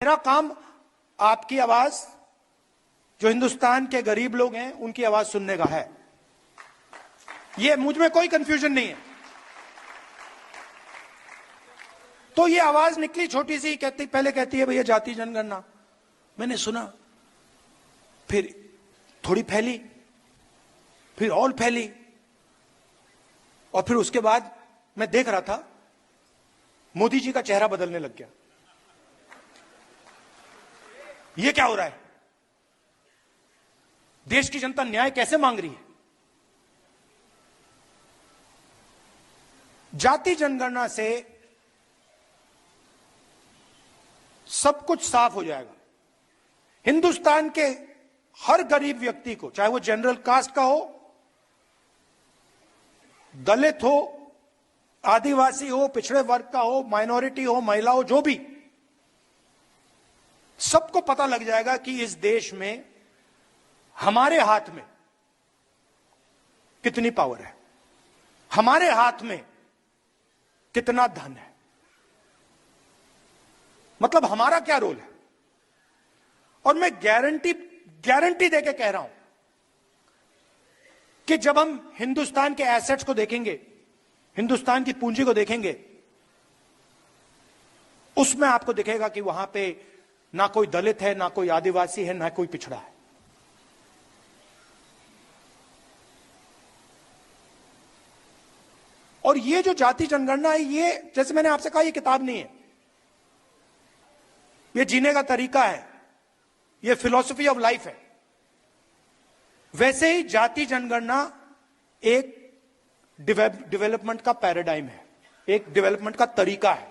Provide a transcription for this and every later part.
मेरा काम आपकी आवाज, जो हिंदुस्तान के गरीब लोग हैं उनकी आवाज सुनने का है। ये मुझ में कोई कंफ्यूजन नहीं है। तो ये आवाज निकली छोटी सी, पहले कहती है भैया जाति जनगणना, मैंने सुना, फिर थोड़ी फैली, फिर और फैली, और फिर उसके बाद मैं देख रहा था मोदी जी का चेहरा बदलने लग गया। ये क्या हो रहा है? देश की जनता न्याय कैसे मांग रही है? जाति जनगणना से सब कुछ साफ हो जाएगा। हिंदुस्तान के हर गरीब व्यक्ति को, चाहे वो जनरल कास्ट का हो, दलित हो, आदिवासी हो, पिछड़े वर्ग का हो, माइनॉरिटी हो, महिला हो, जो भी, सबको पता लग जाएगा कि इस देश में हमारे हाथ में कितनी पावर है, हमारे हाथ में कितना धन है, मतलब हमारा क्या रोल है। और मैं गारंटी देके कह रहा हूं कि जब हम हिंदुस्तान के एसेट्स को देखेंगे, हिंदुस्तान की पूंजी को देखेंगे, उसमें आपको दिखेगा कि वहां पे ना कोई दलित है, ना कोई आदिवासी है, ना कोई पिछड़ा है। और ये जो जाति जनगणना है, ये जैसे मैंने आपसे कहा, ये किताब नहीं है, ये जीने का तरीका है, ये फिलॉसफी ऑफ लाइफ है। वैसे ही जाति जनगणना एक डेवलपमेंट का पैराडाइम है, एक डेवलपमेंट का तरीका है।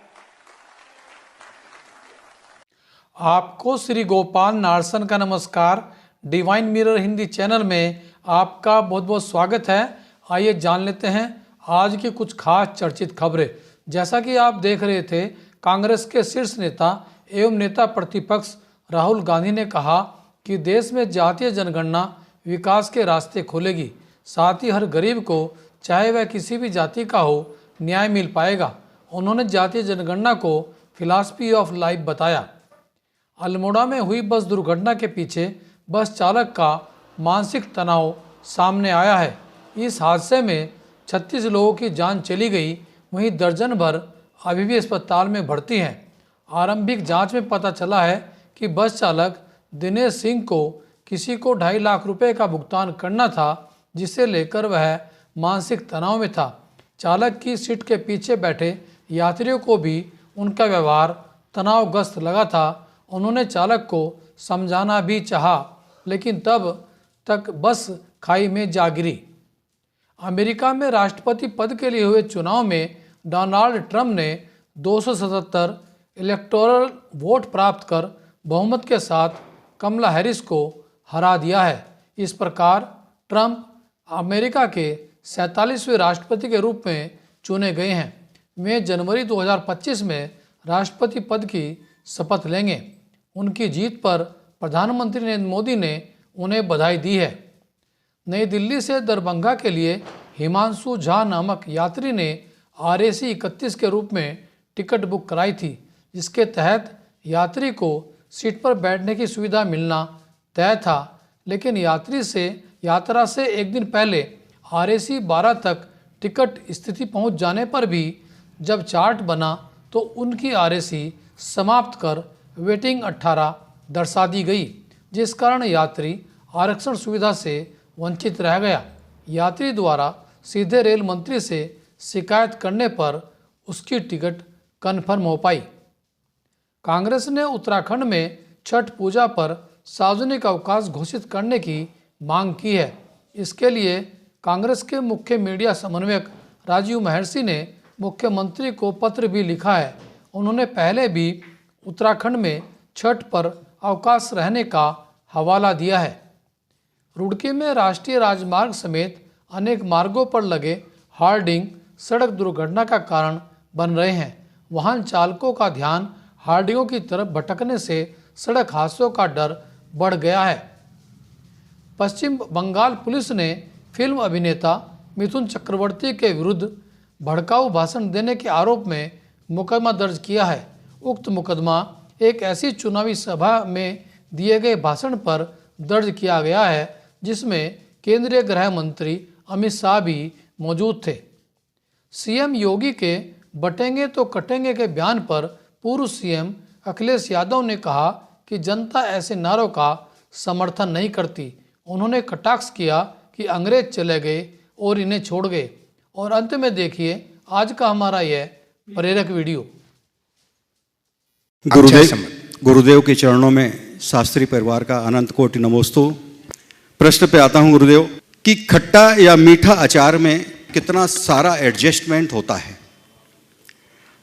आपको श्री गोपाल नारसन का नमस्कार। डिवाइन मिरर हिंदी चैनल में आपका बहुत बहुत स्वागत है। आइए जान लेते हैं आज की कुछ खास चर्चित खबरें। जैसा कि आप देख रहे थे, कांग्रेस के शीर्ष नेता एवं नेता प्रतिपक्ष राहुल गांधी ने कहा कि देश में जातीय जनगणना विकास के रास्ते खोलेगी, साथ ही हर गरीब को, चाहे वह किसी भी जाति का हो, न्याय मिल पाएगा। उन्होंने जातीय जनगणना को फिलॉसफी ऑफ लाइफ बताया। अल्मोड़ा में हुई बस दुर्घटना के पीछे बस चालक का मानसिक तनाव सामने आया है। इस हादसे में 36 लोगों की जान चली गई, वहीं दर्जन भर अभी भी अस्पताल में भर्ती हैं। आरंभिक जांच में पता चला है कि बस चालक दिनेश सिंह को किसी को 2.5 लाख रुपए का भुगतान करना था, जिसे लेकर वह मानसिक तनाव में था। चालक की सीट के पीछे बैठे यात्रियों को भी उनका व्यवहार तनावग्रस्त लगा था। उन्होंने चालक को समझाना भी चाहा, लेकिन तब तक बस खाई में जा गिरी। अमेरिका में राष्ट्रपति पद के लिए हुए चुनाव में डोनाल्ड ट्रंप ने 277 इलेक्टोरल वोट प्राप्त कर बहुमत के साथ कमला हैरिस को हरा दिया है। इस प्रकार ट्रंप अमेरिका के 47वें राष्ट्रपति के रूप में चुने गए हैं। वे जनवरी 2025 में राष्ट्रपति पद की शपथ लेंगे। उनकी जीत पर प्रधानमंत्री नरेंद्र मोदी ने उन्हें बधाई दी है। नई दिल्ली से दरभंगा के लिए हिमांशु झा नामक यात्री ने RAC 31 के रूप में टिकट बुक कराई थी, जिसके तहत यात्री को सीट पर बैठने की सुविधा मिलना तय था। लेकिन यात्रा से एक दिन पहले RAC 12 तक टिकट स्थिति पहुंच जाने पर भी जब चार्ट बना तो उनकी RAC समाप्त कर वेटिंग 18 दर्शा दी गई, जिस कारण यात्री आरक्षण सुविधा से वंचित रह गया। यात्री द्वारा सीधे रेल मंत्री से शिकायत करने पर उसकी टिकट कन्फर्म हो पाई। कांग्रेस ने उत्तराखंड में छठ पूजा पर सार्वजनिक अवकाश घोषित करने की मांग की है। इसके लिए कांग्रेस के मुख्य मीडिया समन्वयक राजीव महर्षि ने मुख्यमंत्री को पत्र भी लिखा है। उन्होंने पहले भी उत्तराखंड में छठ पर अवकाश रहने का हवाला दिया है। रुड़की में राष्ट्रीय राजमार्ग समेत अनेक मार्गों पर लगे हार्डिंग सड़क दुर्घटना का कारण बन रहे हैं। वाहन चालकों का ध्यान हार्डिंगों की तरफ भटकने से सड़क हादसों का डर बढ़ गया है। पश्चिम बंगाल पुलिस ने फिल्म अभिनेता मिथुन चक्रवर्ती के विरुद्ध भड़काऊ भाषण देने के आरोप में मुकदमा दर्ज किया है। उक्त मुकदमा एक ऐसी चुनावी सभा में दिए गए भाषण पर दर्ज किया गया है जिसमें केंद्रीय गृह मंत्री अमित शाह भी मौजूद थे। सीएम योगी के बटेंगे तो कटेंगे के बयान पर पूर्व सीएम अखिलेश यादव ने कहा कि जनता ऐसे नारों का समर्थन नहीं करती। उन्होंने कटाक्ष किया कि अंग्रेज चले गए और इन्हें छोड़ गए। और अंत में देखिए आज का हमारा यह प्रेरक वीडियो। गुरुदेव के चरणों में शास्त्री परिवार का अनंत कोटि नमोस्तु। प्रश्न पे आता हूं गुरुदेव कि खट्टा या मीठा अचार में कितना सारा एडजस्टमेंट होता है।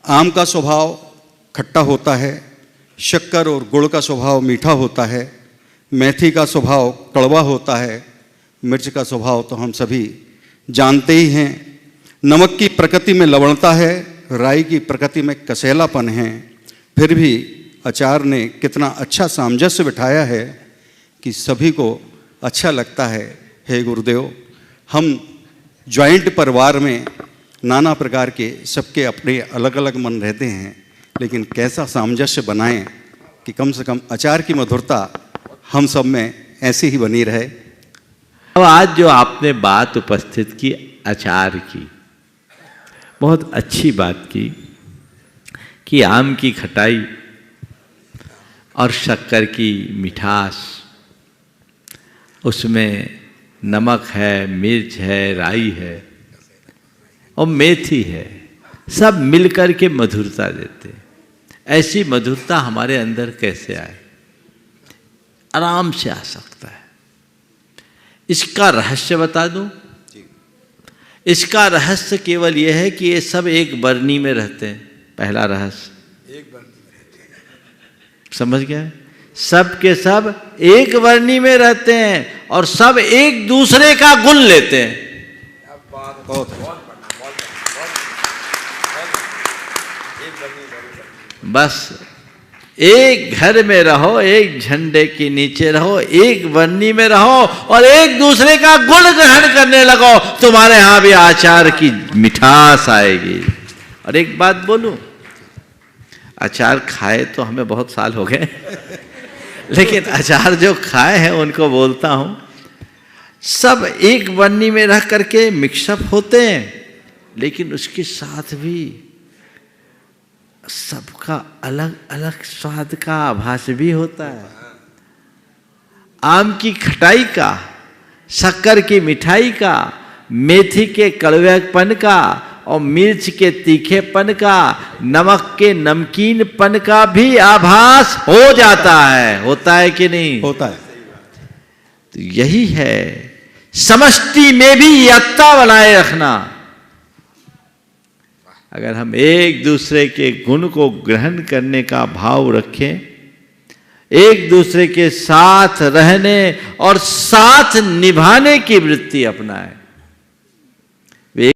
आम का स्वभाव खट्टा होता है, शक्कर और गुड़ का स्वभाव मीठा होता है, मेथी का स्वभाव कड़वा होता है, मिर्च का स्वभाव तो हम सभी जानते ही हैं। नमक की प्रकृति में लवणता है, राई की प्रकृति में कसैलापन है, फिर भी अचार ने कितना अच्छा सामंजस्य बिठाया है कि सभी को अच्छा लगता है। हे गुरुदेव, हम जॉइंट परिवार में नाना प्रकार के सबके अपने अलग अलग मन रहते हैं, लेकिन कैसा सामंजस्य बनाएं कि कम से कम अचार की मधुरता हम सब में ऐसी ही बनी रहे। अब आज जो आपने बात उपस्थित की अचार की, बहुत अच्छी बात की कि आम की खटाई और शक्कर की मिठास, उसमें नमक है, मिर्च है, राई है और मेथी है, सब मिलकर के मधुरता देते। ऐसी मधुरता हमारे अंदर कैसे आए? आराम से आ सकता है। इसका रहस्य बता दूं? इसका रहस्य केवल यह है कि ये सब एक बरनी में रहते हैं। पहला रहस्य, एक बरनी में रहते हैं। समझ गए? सब के सब एक बरनी में रहते हैं और सब एक दूसरे का गुण लेते हैं। बस एक घर में रहो, एक झंडे के नीचे रहो, एक बरनी में रहो और एक दूसरे का गुण ग्रहण करने लगो, तुम्हारे यहां भी अचार की मिठास आएगी। और एक बात बोलूं, अचार खाए तो हमें बहुत साल हो गए लेकिन अचार जो खाए हैं उनको बोलता हूं, सब एक बरनी में रह करके मिक्सअप होते हैं, लेकिन उसके साथ भी सबका अलग अलग स्वाद का आभास भी होता है। आम की खटाई का, शक्कर की मिठाई का, मेथी के कड़वेपन का और मिर्च के तीखेपन का, नमक के नमकीनपन का भी आभास हो जाता है। होता है कि नहीं? होता है। तो यही है समष्टि में भी एकता बनाए रखना। अगर हम एक दूसरे के गुण को ग्रहण करने का भाव रखें, एक दूसरे के साथ रहने और साथ निभाने की वृत्ति अपनाएं,